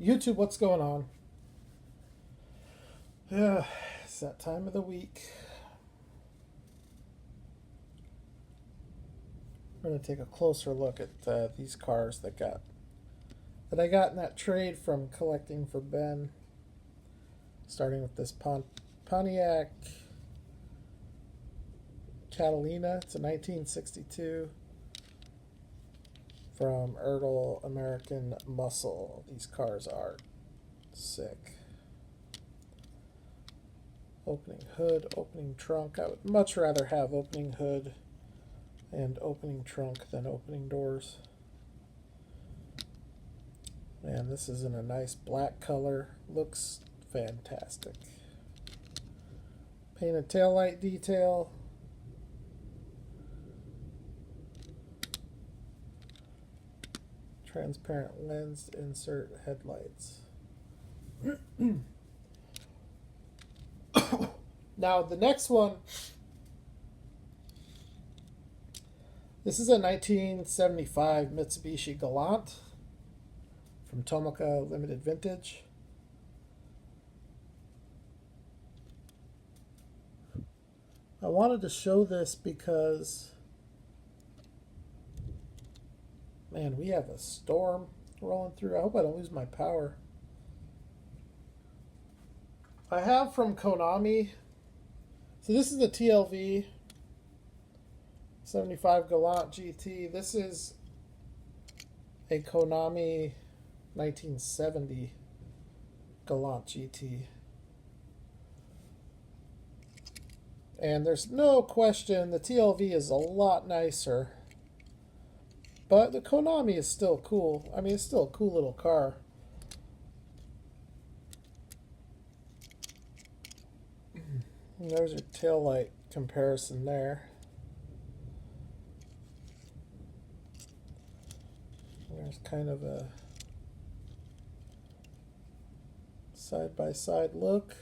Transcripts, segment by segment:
YouTube, what's going on? Yeah, it's that time of the week. We're gonna take a closer look at these cars that I got in that trade from collecting for Ben. Starting with this Pontiac Catalina. It's a 1962 from Ertl American Muscle. These cars are sick. Opening hood, opening trunk. I would much rather have opening hood and opening trunk than opening doors. And this is in a nice black color. Looks fantastic. Painted taillight detail. Transparent lens insert headlights. Now the next one, this is a 1975 Mitsubishi Galant from Tomoka Limited Vintage. I wanted to show this because, man, we have a storm rolling through. I hope I don't lose my power. I have from Konami. So this is the TLV 75 Galant GT. This is a Konami 1970 Galant GT. And there's no question the TLV is a lot nicer. But the Konami is still cool. I mean, it's still a cool little car. And there's your taillight comparison there. There's kind of a side-by-side look.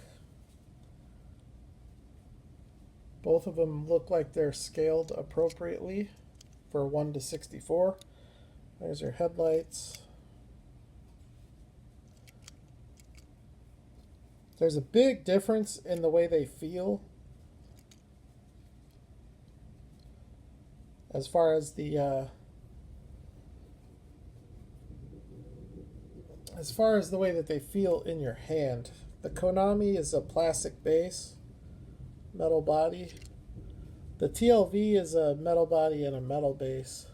Both of them look like they're scaled appropriately for 1:64. There's your headlights. There's a big difference in the way they feel as far as the way that they feel in your hand. The Konami is a plastic base, metal body. The TLV is a metal body and a metal base.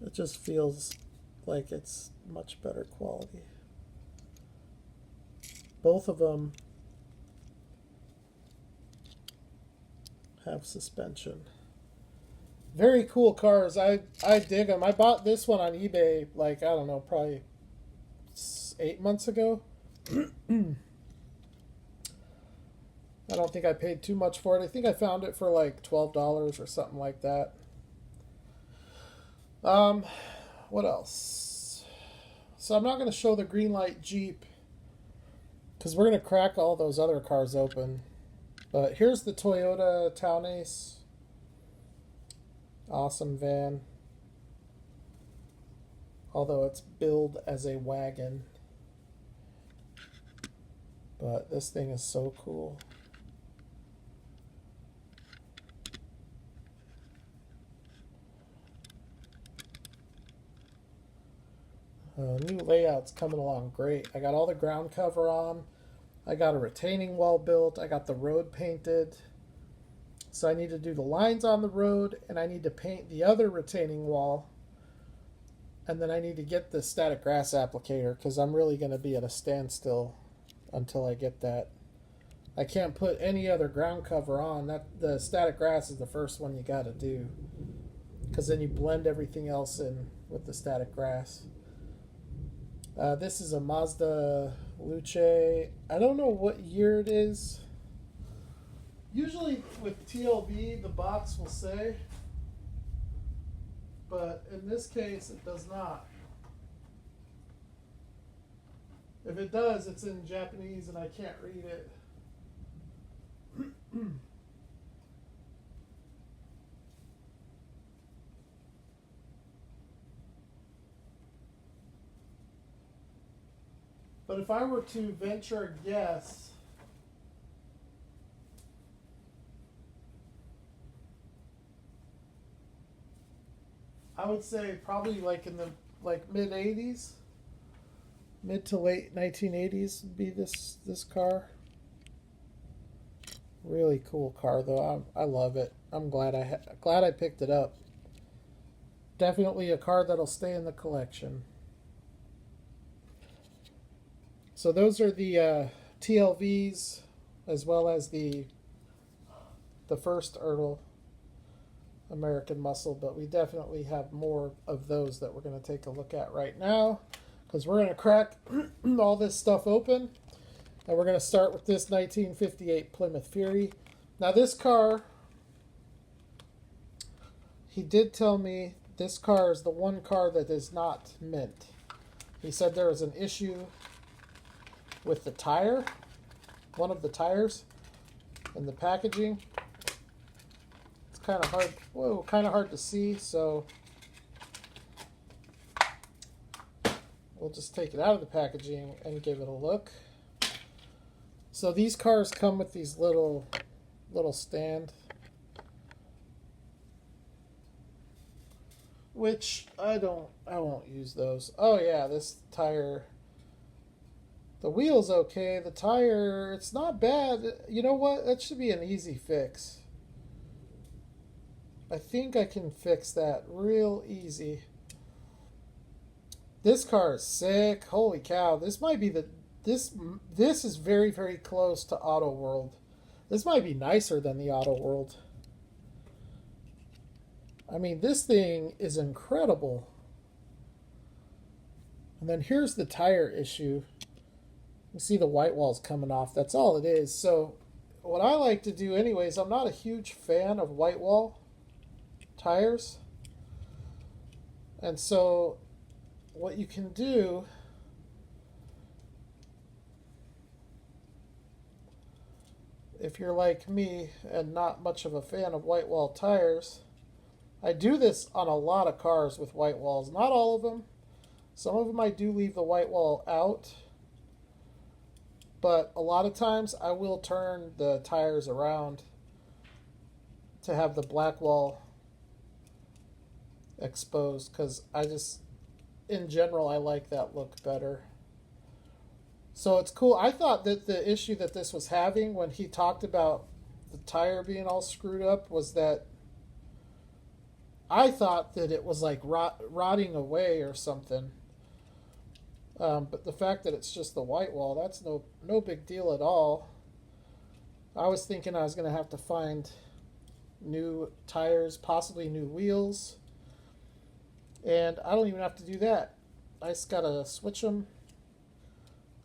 It just feels like it's much better quality. Both of them have suspension. Very cool cars. I dig them. I bought this one on eBay, like, I don't know, probably 8 months ago. I don't think I paid too much for it. I think I found it for like $12 or something like that. What else? So I'm not going to show the Greenlight Jeep because we're going to crack all those other cars open. But here's the Toyota Townace. Awesome van. Although it's billed as a wagon. But this thing is so cool. New layout's coming along great. I got all the ground cover on. I got a retaining wall built. I got the road painted. So I need to do the lines on the road, and I need to paint the other retaining wall. And then I need to get the static grass applicator because I'm really going to be at a standstill until I get that. I can't put any other ground cover on. The static grass is the first one you got to do because then you blend everything else in with the static grass. This is a Mazda Luce. I don't know what year it is. Usually with TLV, the box will say, but in this case, it does not. If it does, it's in Japanese and I can't read it. But if I were to venture a guess, I would say probably like in the mid 80s, mid to late 1980s would be this car. Really cool car though. I love it. I'm glad I picked it up. Definitely a car that'll stay in the collection. So those are the TLVs, as well as the first Ertl American Muscle, but we definitely have more of those that we're going to take a look at right now, because we're going to crack all this stuff open, and we're going to start with this 1958 Plymouth Fury. Now this car, he did tell me this car is the one car that is not mint. He said there was an issue with the tire, one of the tires, and the packaging. It's kind of hard, kind of hard to see, so we'll just take it out of the packaging and give it a look. So these cars come with these little stand, which I won't use those. Oh yeah, this tire, the wheel's okay. The tire, it's not bad. You know what? That should be an easy fix. I think I can fix that real easy. This car is sick. Holy cow. This might be this is very, very close to Auto World. This might be nicer than the Auto World. I mean, this thing is incredible. And then here's the tire issue. You see the white walls coming off. That's all it is. So what I like to do anyways, I'm not a huge fan of white wall tires. And so what you can do, if you're like me and not much of a fan of white wall tires, I do this on a lot of cars with white walls. Not all of them. Some of them I do leave the white wall out. But a lot of times I will turn the tires around to have the black wall exposed, because I just, in general, I like that look better. So it's cool. I thought that the issue that this was having when he talked about the tire being all screwed up was that I thought that it was like rotting away or something. But the fact that it's just the white wall, that's no big deal at all. I was thinking I was going to have to find new tires, possibly new wheels. And I don't even have to do that. I just got to switch them.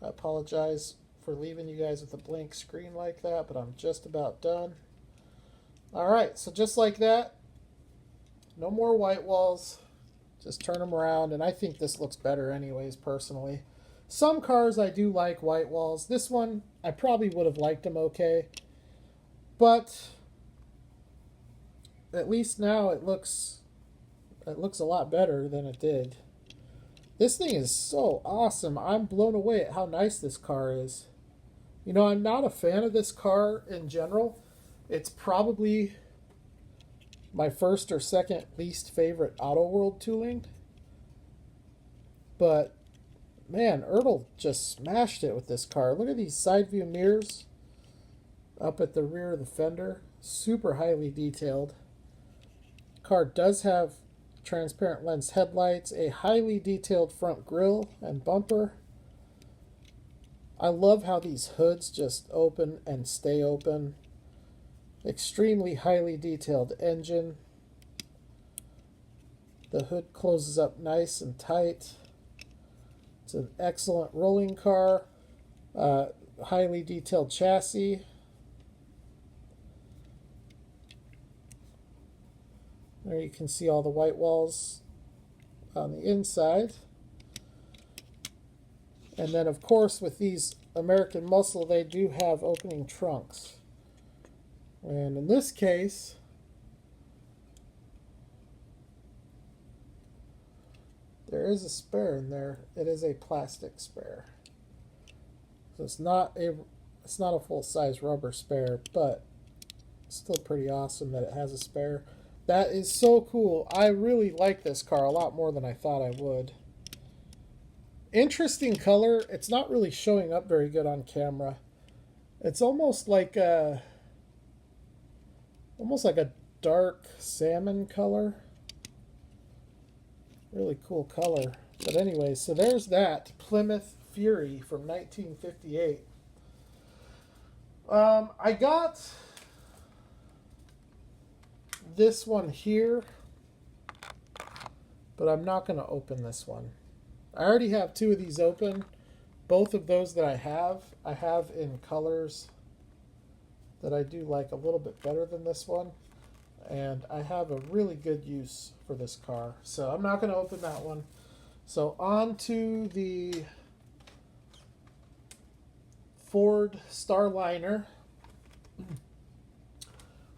I apologize for leaving you guys with a blank screen like that, but I'm just about done. Alright, so just like that, no more white walls. Just turn them around, and I think this looks better anyways, personally. Some cars I do like white walls. This one, I probably would have liked them okay. But at least now it looks a lot better than it did. This thing is so awesome. I'm blown away at how nice this car is. You know, I'm not a fan of this car in general. It's probably my first or second least favorite Auto World tooling. But, man, Ertl just smashed it with this car. Look at these side view mirrors up at the rear of the fender. Super highly detailed. Car does have transparent lens headlights, a highly detailed front grille and bumper. I love how these hoods just open and stay open. Extremely highly detailed engine. The hood closes up nice and tight. It's an excellent rolling car. Highly detailed chassis. There you can see all the white walls on the inside. And then, of course, with these American Muscle, they do have opening trunks. And in this case, there is a spare in there. It is a plastic spare. So it's not a full-size rubber spare, but it's still pretty awesome that it has a spare. That is so cool. I really like this car a lot more than I thought I would. Interesting color. It's not really showing up very good on camera. It's almost like a dark salmon color. Really cool color. But anyway, so there's that Plymouth Fury from 1958. I got this one here, but I'm not going to open this one. I already have two of these open. Both of those that I have in colors that I do like a little bit better than this one. And I have a really good use for this car. So I'm not going to open that one. So on to the Ford Starliner.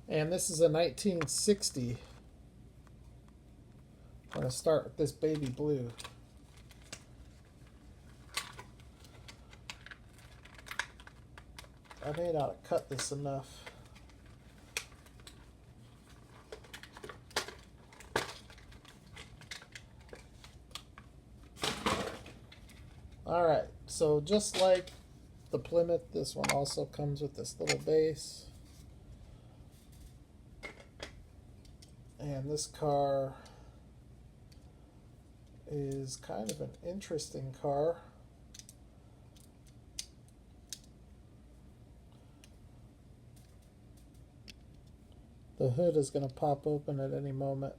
And this is a 1960. I'm going to start with this baby blue. I may not have cut this enough. Alright, so just like the Plymouth, this one also comes with this little base. And this car is kind of an interesting car. The hood is going to pop open at any moment.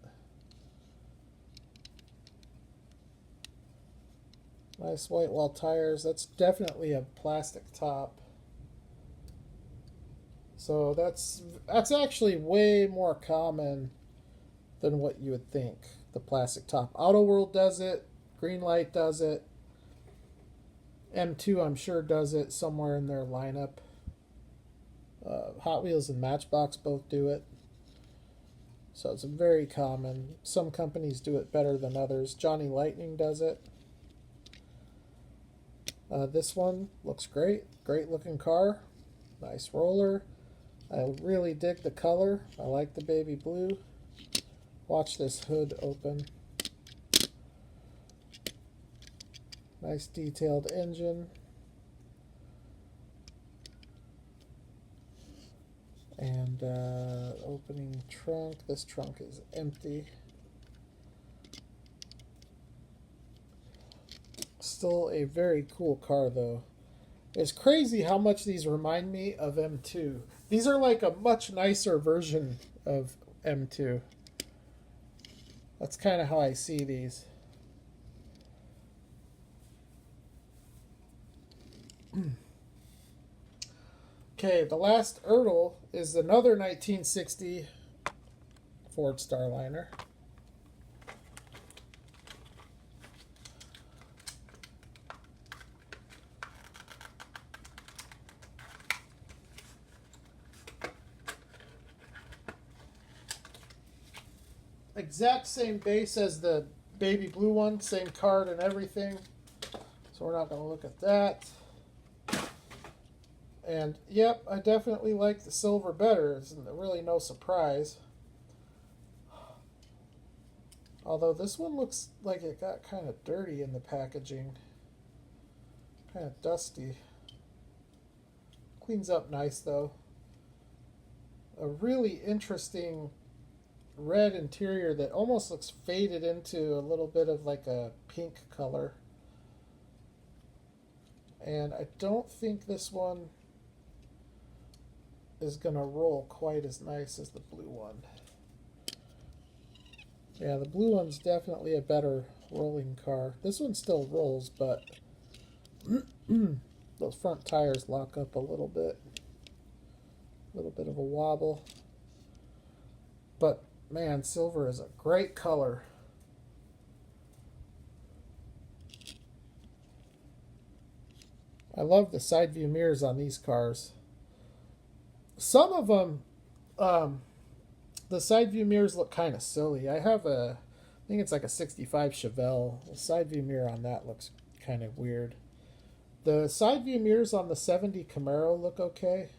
Nice white wall tires. That's definitely a plastic top. So that's actually way more common than what you would think. The plastic top. Auto World does it. Greenlight does it. M2 I'm sure does it somewhere in their lineup. Hot Wheels and Matchbox both do it. So it's very common. Some companies do it better than others. Johnny Lightning does it. This one looks great. Great looking car. Nice roller. I really dig the color. I like the baby blue. Watch this hood open. Nice detailed engine. And opening trunk. This trunk is empty. Still a very cool car though. It's crazy how much these remind me of M2. These are like a much nicer version of M2. That's kind of how I see these. Okay, the last Ertl is another 1960 Ford Starliner. Exact same base as the baby blue one, same card and everything. So we're not going to look at that. And yep, I definitely like the silver better. It's really no surprise. Although this one looks like it got kind of dirty in the packaging. Kind of dusty. Cleans up nice though. A really interesting red interior that almost looks faded into a little bit of like a pink color. And I don't think this one is gonna roll quite as nice as the blue one. Yeah, the blue one's definitely a better rolling car. This one still rolls, but those front tires lock up a little bit. A little bit of a wobble. But man, silver is a great color. I love the side view mirrors on these cars. Some of them, the side view mirrors look kind of silly. I think it's like a 65 Chevelle. The side view mirror on that looks kind of weird. The side view mirrors on the 70 Camaro look okay.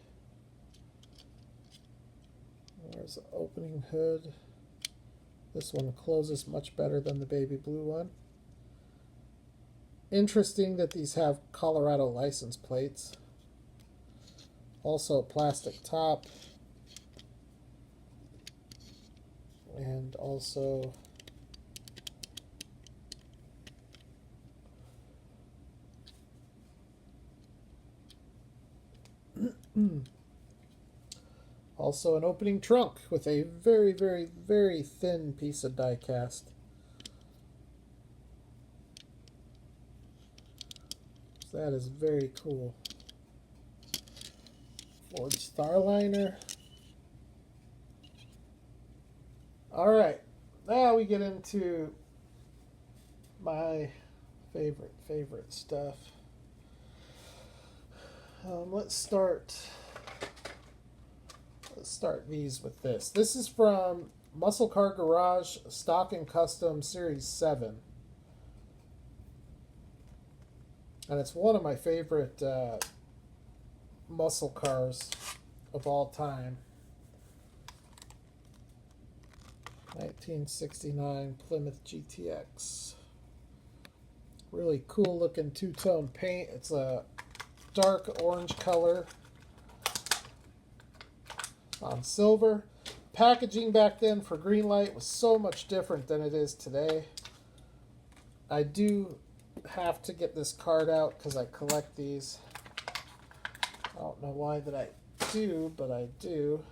There's the opening hood. This one closes much better than the baby blue one. Interesting that these have Colorado license plates. Also plastic top. And also also an opening trunk with a very, very, very thin piece of die cast. So that is very cool. Ford Starliner. Alright, now we get into my favorite stuff. Let's start these with this. This is from Muscle Car Garage Stock and Custom Series 7. And it's one of my favorite muscle cars of all time. 1969 Plymouth GTX. Really cool looking two-tone paint. It's a dark orange color on silver. Packaging back then for Greenlight was so much different than it is today. I do have to get this card out because I collect these. I don't know why that I do, but I do.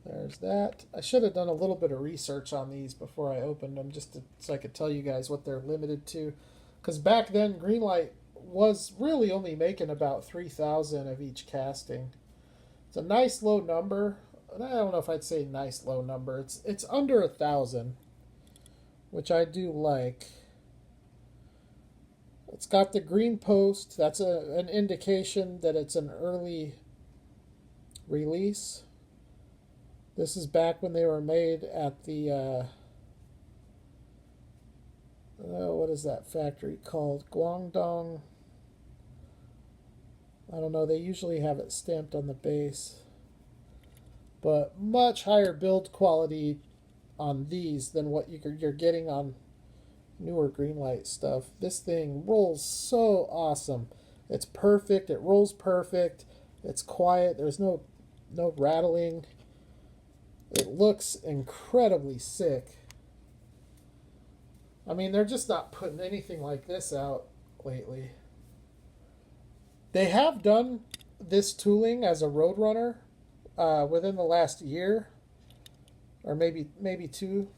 There's that. I should have done a little bit of research on these before I opened them, just so I could tell you guys what they're limited to. Because back then, Greenlight was really only making about 3,000 of each casting. It's a nice low number. I don't know if I'd say nice low number. It's under 1,000, which I do like. It's got the green post. That's an indication that it's an early release. This is back when they were made at the, what is that factory called? Guangdong. I don't know. They usually have it stamped on the base. But much higher build quality on these than what you're getting on newer Greenlight stuff. This thing rolls so awesome. It's perfect. It rolls perfect. It's quiet. There's no rattling. It looks incredibly sick. I mean, they're just not putting anything like this out lately. They have done this tooling as a Roadrunner within the last year, or maybe two,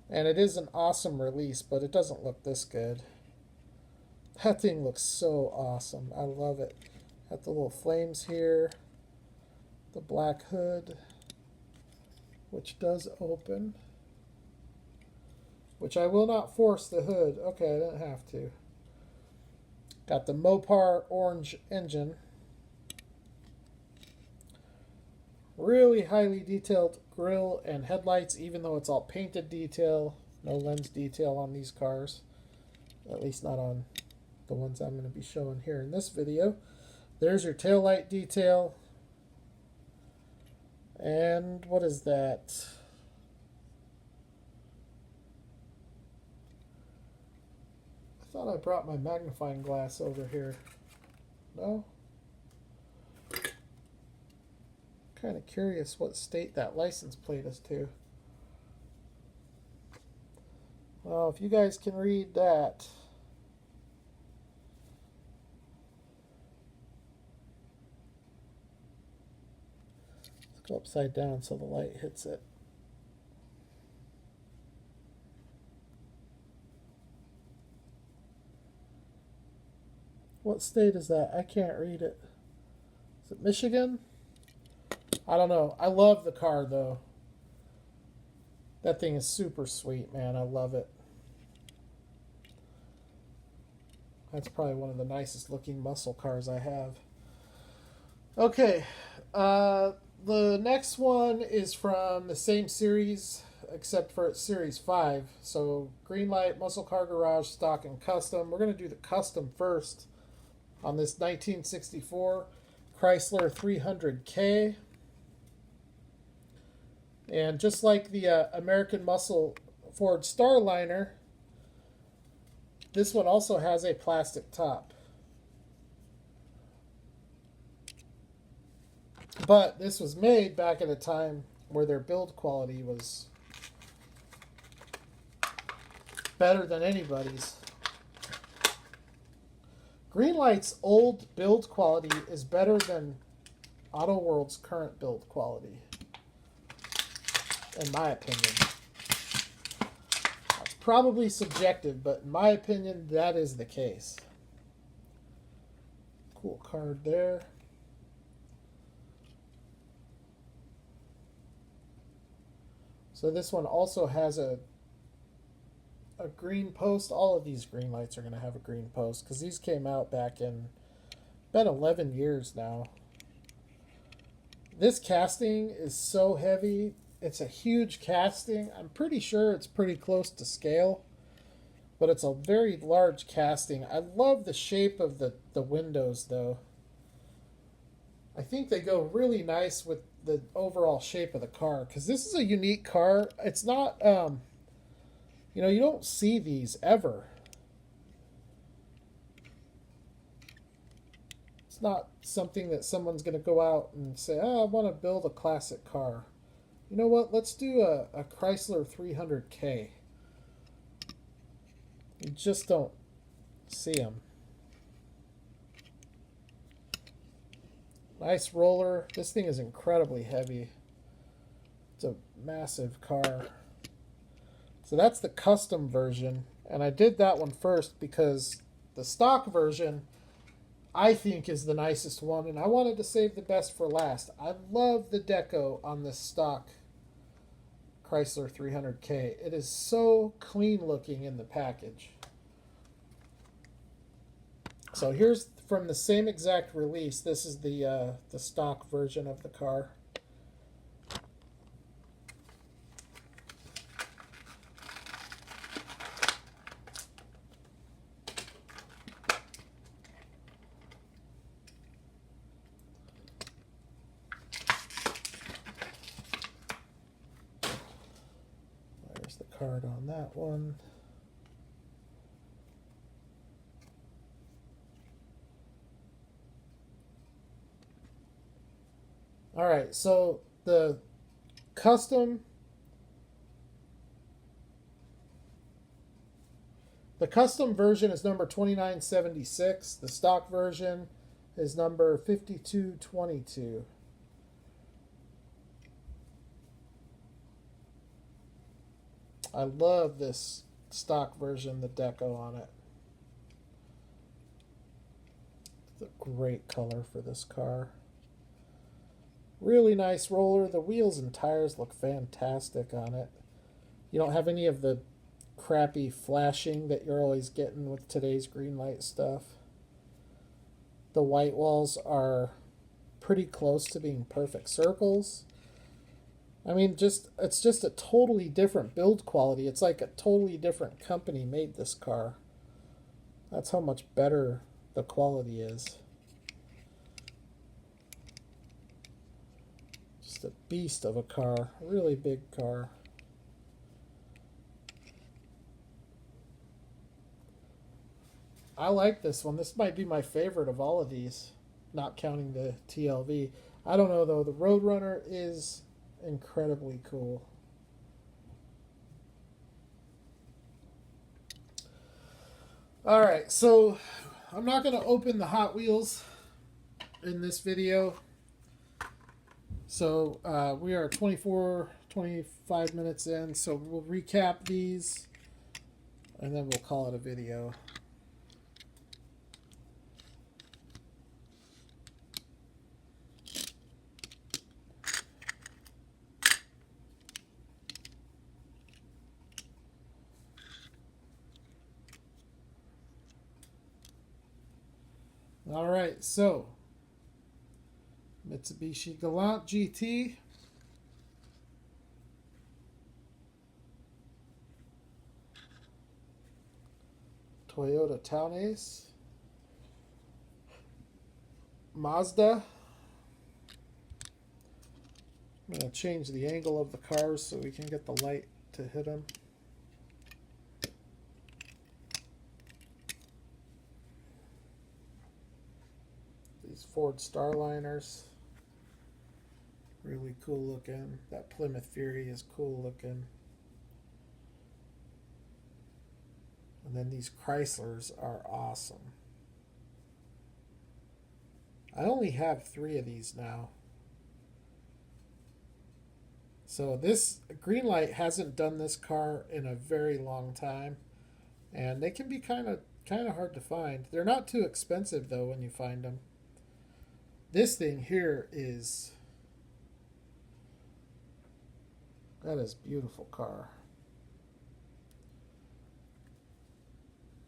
and it is an awesome release, but it doesn't look this good. That thing looks so awesome. I love it. Got the little flames here, the black hood, which does open, which I will not force the hood. Okay, I didn't have to. Got the Mopar orange engine. Really highly detailed grille and headlights, even though it's all painted detail. No lens detail on these cars. At least not on the ones I'm going to be showing here in this video. There's your taillight detail. And what is that? I thought I brought my magnifying glass over here. No? Kind of curious what state that license plate is to. Well, if you guys can read that. Let's go upside down so the light hits it. What state is that? I can't read it. Is it Michigan? I don't know. I love the car, though. That thing is super sweet, man. I love it. That's probably one of the nicest looking muscle cars I have. Okay. The next one is from the same series, except for it's Series 5. So, Greenlight, Muscle Car Garage, Stock, and Custom. We're going to do the Custom first on this 1964 Chrysler 300K. And just like the American Muscle Ford Starliner, this one also has a plastic top. But this was made back at a time where their build quality was better than anybody's. Greenlight's old build quality is better than Auto World's current build quality, in my opinion. It's probably subjective, but in my opinion, that is the case. Cool card there. So this one also has a green post. All of these Greenlights are going to have a green post because these came out back in about 11 years now. This casting is so heavy. It's a huge casting. I'm pretty sure it's pretty close to scale, but it's a very large casting. I love the shape of the windows, though. I think they go really nice with the overall shape of the car because this is a unique car. It's not, you don't see these ever. It's not something that someone's going to go out and say, oh, I want to build a classic car. You know what? Let's do a Chrysler 300K. You just don't see them. Nice roller. This thing is incredibly heavy. It's a massive car. So that's the custom version. And I did that one first because the stock version, I think, is the nicest one. And I wanted to save the best for last. I love the deco on this stock Chrysler 300K. It is so clean looking in the package. So here's from the same exact release. This is the stock version of the car. There's the card on that one. All right, so the custom version is number 2976. The stock version is number 5222. I love this stock version, the deco on it. It's a great color for this car. Really nice roller. The wheels and tires look fantastic on it. You don't have any of the crappy flashing that you're always getting with today's Greenlight stuff. The white walls are pretty close to being perfect circles. I mean, it's just a totally different build quality. It's like a totally different company made this car. That's how much better the quality is. Just a beast of a car. A really big car. I like this one. This might be my favorite of all of these, not counting the TLV. I don't know, though. The Roadrunner is incredibly cool. Alright, so I'm not going to open the Hot Wheels in this video. So we are 25 minutes in, so we'll recap these and then we'll call it a video. All right, so Mitsubishi Galant GT. Toyota Townace. Mazda. I'm going to change the angle of the cars so we can get the light to hit them. These Ford Starliners. Really cool looking. That Plymouth Fury is cool looking. And then these Chryslers are awesome. I only have 3 of these now. So this Greenlight hasn't done this car in a very long time, and they can be kind of hard to find. They're not too expensive though when you find them. This thing here is, that is a beautiful car.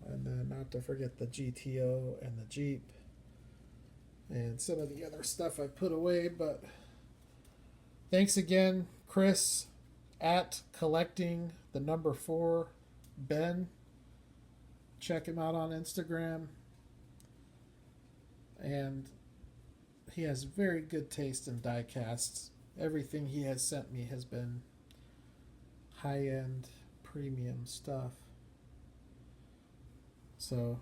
And then not to forget the GTO and the Jeep and some of the other stuff I put away. But thanks again, Chris at collecting the number 4 Ben. Check him out on Instagram. And he has very good taste in die casts. Everything he has sent me has been high-end premium stuff. So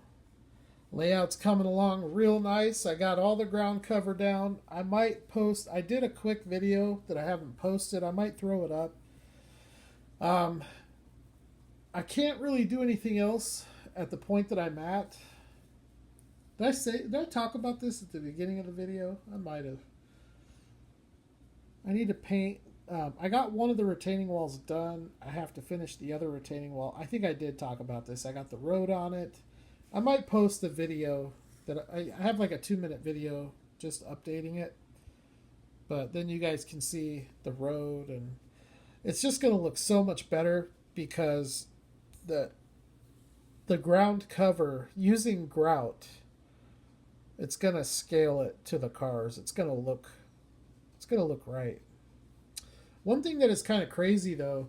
layout's coming along real nice. I got all the ground cover down. I might post, I did a quick video that I haven't posted. I might throw it up. I can't really do anything else at the point that I'm at. Did I talk about this at the beginning of the video? I might have. I need to paint. I got one of the retaining walls done. I have to finish the other retaining wall. I think I did talk about this. I got the road on it. I might post a video that I have, like a 2-minute video just updating it. But then you guys can see the road, and it's just going to look so much better because the ground cover using grout, it's going to scale it to the cars. It's going to look right. One thing that is kind of crazy though,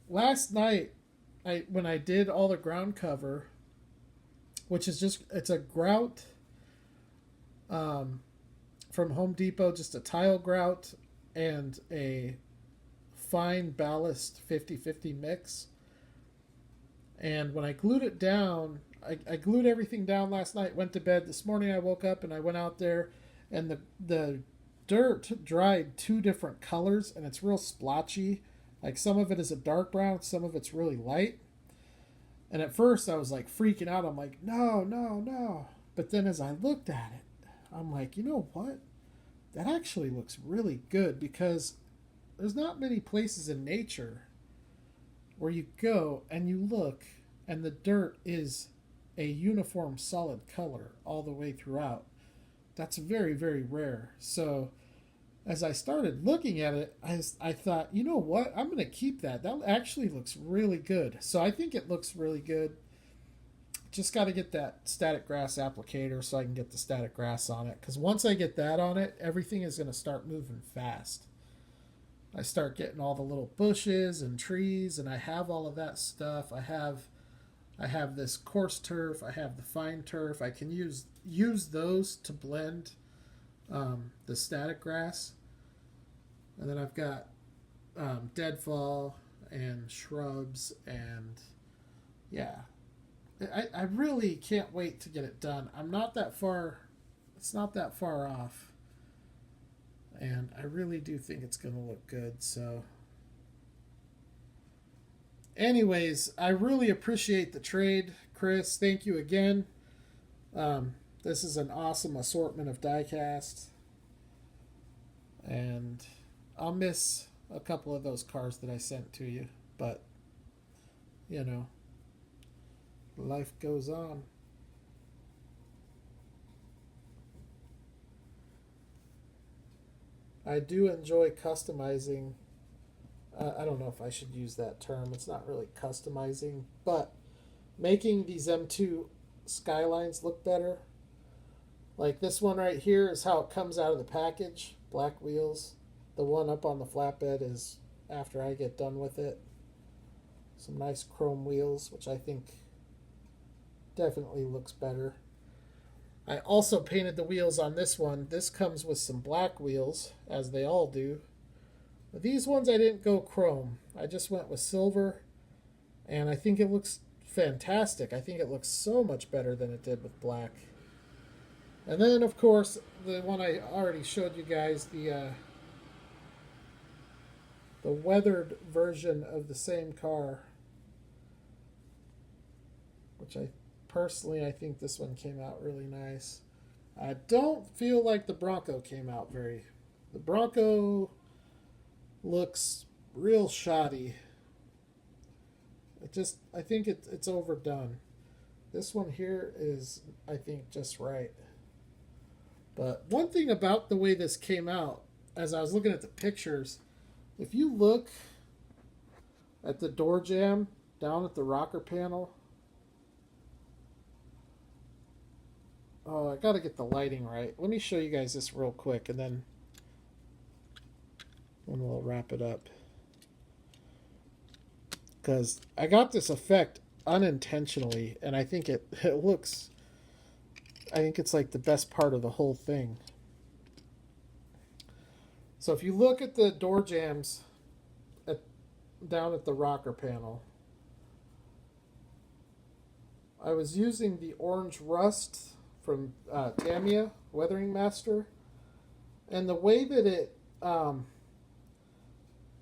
last night when I did all the ground cover, which is it's a grout from Home Depot, just a tile grout and a fine ballast 50-50 mix. And when I glued it down, I glued everything down last night, went to bed. This morning I woke up and I went out there, and the dirt dried 2 different colors, and it's real splotchy. Like some of it is a dark brown, some of it's really light. And at first I was like freaking out. I'm like, no. But then as I looked at it, I'm like, you know what? That actually looks really good, because there's not many places in nature where you go and you look and the dirt is a uniform solid color all the way throughout. That's very, very rare. So as I started looking at it, I thought, you know what? I'm going to keep that. That actually looks really good. So I think it looks really good. Just got to get that static grass applicator so I can get the static grass on it. Because once I get that on it, everything is going to start moving fast. I start getting all the little bushes and trees, and I have all of that stuff. I have this coarse turf. I have the fine turf. I can use those to blend the static grass. And then I've got deadfall and shrubs, and yeah. I really can't wait to get it done. I'm not that far. It's not that far off. And I really do think it's going to look good. So anyways, I really appreciate the trade, Chris. Thank you again. This is an awesome assortment of diecast. And I'll miss a couple of those cars that I sent to you. But, you know, life goes on. I do enjoy customizing. I don't know if I should use that term. It's not really customizing, but making these M2 Skylines look better. Like this one right here is how it comes out of the package. Black wheels. The one up on the flatbed is after I get done with it. Some nice chrome wheels, which I think definitely looks better. I also painted the wheels on this one. This comes with some black wheels, as they all do. But these ones I didn't go chrome. I just went with silver, and I think it looks fantastic. I think it looks so much better than it did with black. And then, of course, the one I already showed you guys, the weathered version of the same car, which I think this one came out really nice. I don't feel like the Bronco came out very... The Bronco looks real shoddy. I think it's overdone. This one here is, I think, just right. But one thing about the way this came out, as I was looking at the pictures, if you look at the door jamb down at the rocker panel, oh, I got to get the lighting right. Let me show you guys this real quick, and then we'll wrap it up. Because I got this effect unintentionally, and I think it looks... I think it's like the best part of the whole thing. So if you look at the door jambs down at the rocker panel, I was using the orange rust from Tamiya Weathering Master, and the way that it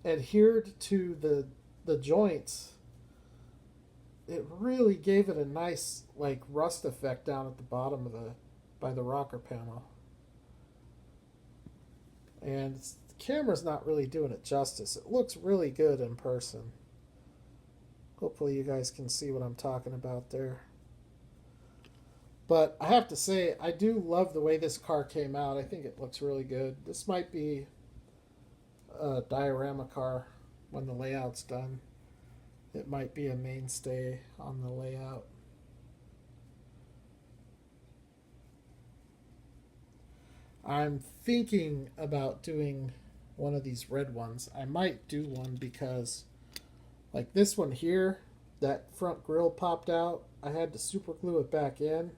adhered to the joints, it really gave it a nice like rust effect down at the bottom of by the rocker panel. And the camera's not really doing it justice. It looks really good in person. Hopefully you guys can see what I'm talking about there. But I have to say, I do love the way this car came out. I think it looks really good. This might be a diorama car when the layout's done. It might be a mainstay on the layout. I'm thinking about doing one of these red ones. I might do one because, like this one here, that front grille popped out. I had to super glue it back in.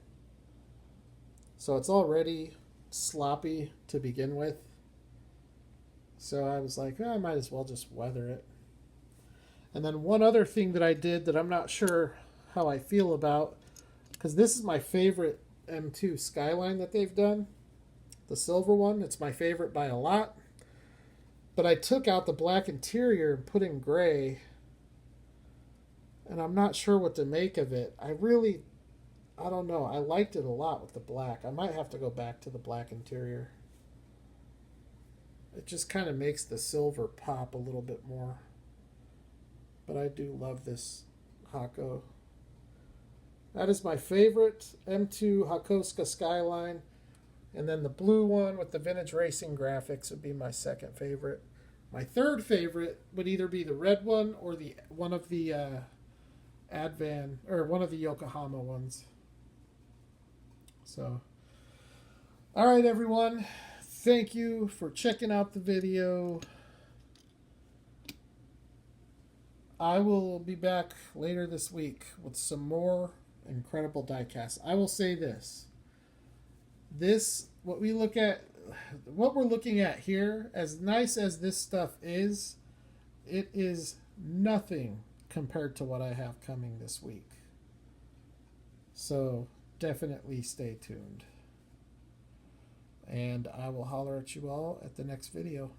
So it's already sloppy to begin with. So I was like, I might as well just weather it. And then one other thing that I did that I'm not sure how I feel about, because this is my favorite M2 Skyline that they've done, the silver one. It's my favorite by a lot. But I took out the black interior and put in gray, and I'm not sure what to make of it. I don't know. I liked it a lot with the black. I might have to go back to the black interior. It just kind of makes the silver pop a little bit more. But I do love this Hako. That is my favorite M2 Hakoska Skyline. And then the blue one with the vintage racing graphics would be my second favorite. My third favorite would either be the red one or one of the Advan, or one of the Yokohama ones. So, all right, everyone. Thank you for checking out the video. I will be back later this week with some more incredible diecast. I will say this. What we're looking at here, as nice as this stuff is, it is nothing compared to what I have coming this week. So definitely stay tuned. And I will holler at you all at the next video.